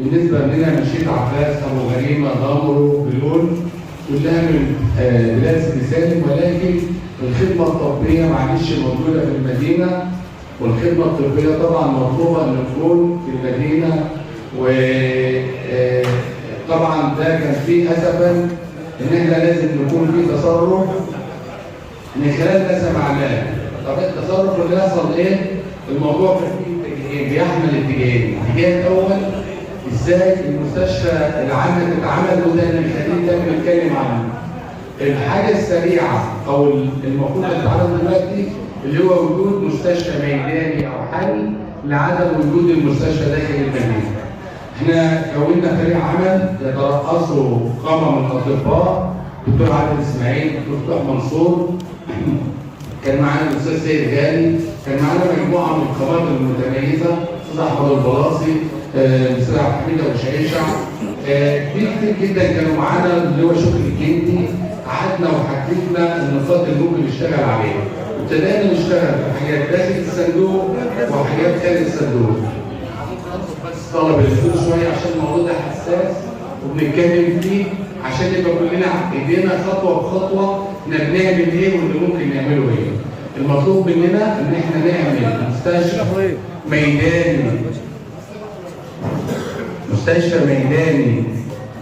بالنسبه لنا مشيط عباس، ابو غريمه، ضمرو، بلون، كلها من بلاد سيدي سالم، ولكن الخدمه الطبيه معلش موجوده في المدينه، والخدمه الطبيه طبعا مطلوبه ان تكون في المدينه. وطبعا ده كان فيه اسفا ان احنا لازم نكون في تصرف من خلال ناس معلاه. طب التصرف اللي يحصل ايه؟ الموضوع كان فيه اتجاهين، بيحمل اتجاهين. الاتجاه الاول ازاي المستشفى العامه تتعامل، وده اللي خلينا دايما نتكلم عنه. الحاجه السريعه او المفروض تتعامل دلوقتي اللي هو وجود مستشفى ميداني او حل لعدم وجود المستشفى داخل المدينه. احنا كونا فريق عمل يترأسه قامه من الاطباء، دكتور عادل اسماعيل، دكتور منصور، كان معانا الاستاذ سيد غالي، كان معانا مجموعه من القامات المتميزه، الاستاذ احمد البلاصي، الاستاذ عبد الحميد ابو شعيشه، في كتير جدا كانوا معانا، اللي هو شكري الجندي. قعدنا وحددنا النقاط اللي ممكن نشتغل عليها، ابتدينا نشتغل في حاجات داخل الصندوق وحاجات خارج الصندوق. بس طلب الفلوس شويه عشان الموضوع ده حساس وبنتكلم فيه، عشان يبقى كلنا ايدينا خطوه بخطوه احنا بنعمل ايه واللي ممكن نعمله ايه. المطلوب مننا ان احنا نعمل مستشفى ميداني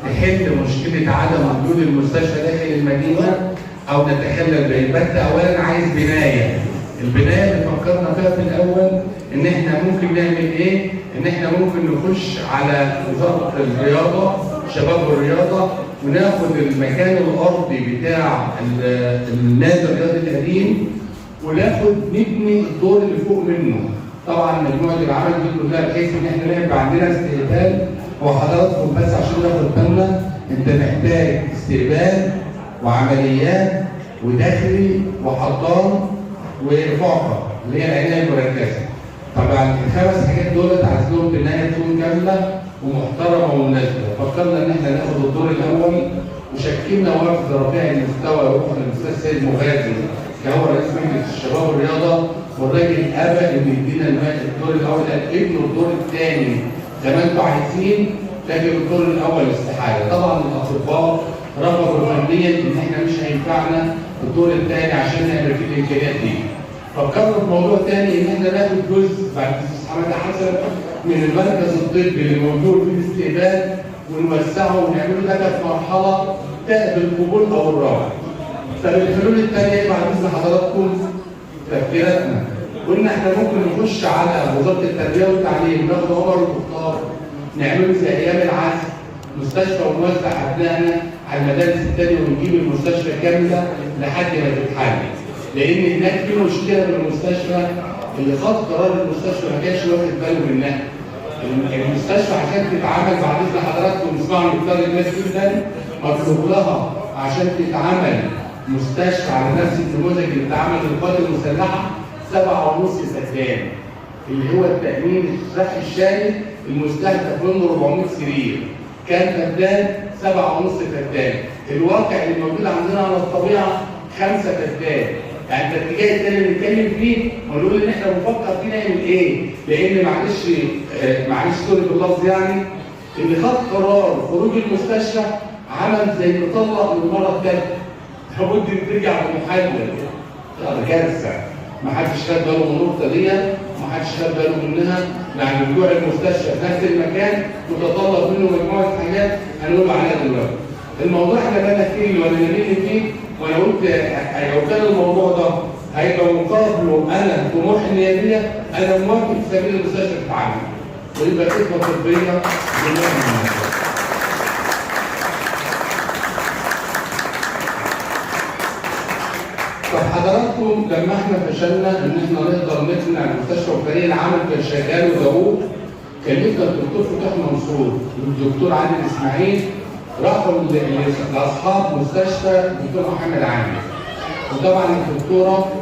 تحل مشكله عدم وجود المستشفى داخل المدينه او نتخلل بيه. بس اولا عايز بنايه. البنايه اللي فكرنا فيها في الاول ان احنا ممكن نعمل ايه؟ ان احنا ممكن نخش على وزاره الرياضه، شباب الرياضه، وناخد المكان الارضي بتاع النادي الرياضي القديم وناخد نبني الدور اللي فوق منه. طبعا مجموعه العمل دي كلها بحيث ان احنا نبقى عندنا استقبال. وحضراتكم بس عشان ناخد بالنا، انت محتاج استقبال وعمليات وداخلي وحضان وفاقه اللي هي العنايه المركزه. طبعا الخمس حاجات دولت عايزين بنايه تكون كامله ومحترمه ومناسبه. فكرنا ان احنا ناخد الدور الاول وشكلنا وفد رفيع المستوى وفد الاستاذ سيد مغازي كهو رئيس مجلس الشباب والرياضه، والراجل ابى ان يدينا الدور الاول، قال ابنوا الدور الثاني زي ما انتم عايزين، لكن الدور الاول استحاله. طبعا الاطباء رفضوا فنيا ان احنا مش هينفعنا الدور الثاني عشان نعمل فيه الامكانيات دي. فكرنا في موضوع ثاني ان احنا ناخد جزء بعد الاستاذ حماده حسن من المركز الطبي اللي موجود في الاستقبال ونوسعه ونعمله ده في مرحله تقبل القبول او الرفض. طب الحلول الثانيه بعد اذن حضراتكم تفكيراتنا، قلنا احنا ممكن نخش على وزاره التربيه والتعليم ناخد عمر المختار نعمله زي ايام العزل مستشفى ونوزع ابنائنا على المدارس الثانيه ونجيب المستشفى كامله لحد ما تتحل. لان هناك في مشكله في المستشفى، اللي خد قرار المستشفى ما كانش واخد باله منها. المستشفى عشان تتعامل بعد اذن حضراتكم اسمعوا نختار الناس جدا، مطلوب لها عشان تتعامل مستشفى على نفس النموذج اللي اتعمل للقوات المسلحه 7.5 فدان، اللي هو التامين الصحي الشامل المستهدف منه 400 سرير. كان فدان 7.5 فدان. الواقع اللي موجود عندنا على الطبيعه 5 فدان. يعني الاتجاه الثاني اللي بنتكلم فيه ونقول ان احنا بنفكر فيه نعمل ايه؟ لان معلش سوري باللفظ، يعني اللي خد قرار خروج المستشفى عمل زي مطلق للمره الثالثه. لابد ترجع لمحلل. ده كارثه. ما حدش خد باله من النقطه دي، ما حدش خد باله منها. يعني رجوع المستشفى في نفس المكان متطلب منه مجموعه حاجات هنقول عليها دلوقتي. الموضوع احنا بقى فيه ولا نميل فيه، وانا قلت لو كان الموضوع ده هيبقى مقابله انا طموح النيابيه، انا موافق في سبيل المستشفى تتعامل ويبقى خدمه طبيه جميله. طب حضراتكم لما احنا فشلنا ان احنا نقدر نقنع المستشفى وفريق العمل كان شغال ودؤوب، كلفنا الدكتور فتح منصور والدكتور عادل اسماعيل راحوا لاصحاب مستشفى الدكتور محمد عامر. وطبعا الدكتوره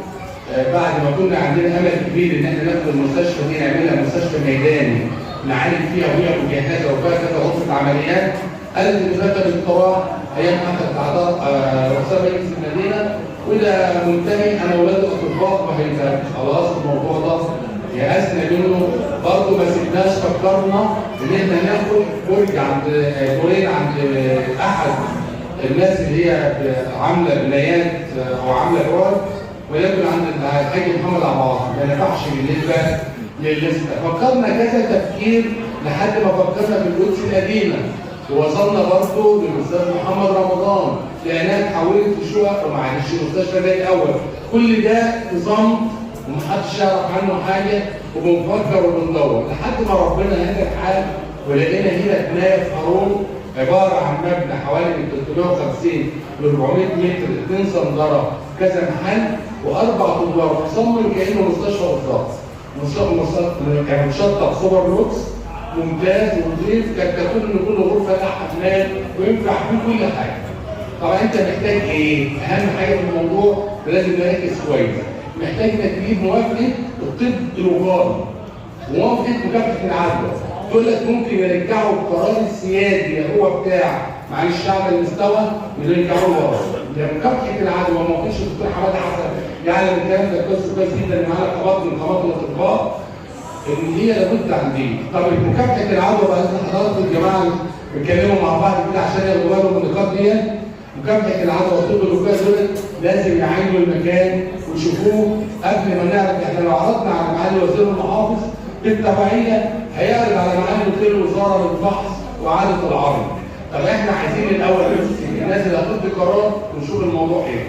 بعد ما كنا عندنا امل كبير ان احنا ناخد المستشفى دي نعملها مستشفى ميداني نعالج فيها وهي مجهزه وفيها كذا غرفه عمليات، قالت ان ده الاقتراح ايام احد اعضاء رؤساء مجلس المدينه وده منتهي. انا ولاد الاطباء ما هينفعش خلاص الموضوع ده يأسنا منه. برضه ما سيبناش، فكرنا ان احنا ناخد عند دورين عند احد الناس اللي هي عامله بنايات او عامله جوار، ولكن عند الحاج محمد عباس ما نفعش بالنسبه للسته. فكرنا كذا تفكير لحد ما فكرنا في القدس القديمه، ووصلنا برضه للاستاذ محمد رمضان لانها اتحولت لشقق ومعلش المستشفى ده الاول. كل ده نظام ومحدش يعرف عنه حاجه، وبنفكر وبندور لحد ما ربنا هدى الحال ولقينا هنا بنايه في هارون عباره عن مبنى حوالي من 350 ل 400 متر، 2 صندره، كذا محل واربع ادوار، مصمم كانه مستشفى بالظبط. كان مشطب سوبر لوكس ممتاز ونظيف، كانت تكون ان كل غرفه لها حمام وينفع فيه كل حاجه. طبعا انت محتاج ايه؟ اهم حاجه في الموضوع لازم نركز كويس. محتاج انك تجيب موافقه الطب الوقائي وموافقه مكافحه العدوى. تقول لك ممكن يرجعوا القرار السيادي هو بتاع معلش على المستوى ويرجعوه ورا. ده مكافحه العدوى ما كانش الدكتور حماده حسن يعلم الكلام ده كويس جدا ان معانا قامات من قامات الاطباء ان هي لابد عن دي. طب مكافحه العدوى بقى حضراتكم الجماعه بيتكلموا مع بعض كده عشان ياخدوا بالهم من النقاط دي. مكافحه العدوى والطب الوقائي دول لازم يعينوا المكان ويشوفوه قبل ما نعرف. احنا لو عرضنا على معالي وزير المحافظ بالتبعيه هيعرض على معالي وزير الوزاره للفحص واعاده العرض. طب احنا عايزين الاول الناس اللي هتدي قرار ونشوف الموضوع ايه.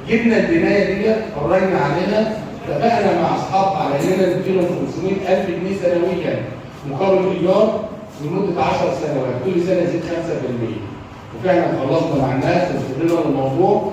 جبنا البنايه دي قررنا عليها، اتفقنا مع اصحابها على اننا نديلهم 500,000 جنيه سنويا مقابل ايجار لمده 10 سنوات، كل سنه يزيد 5%. وفعلا خلصنا مع الناس واستغلنا الموضوع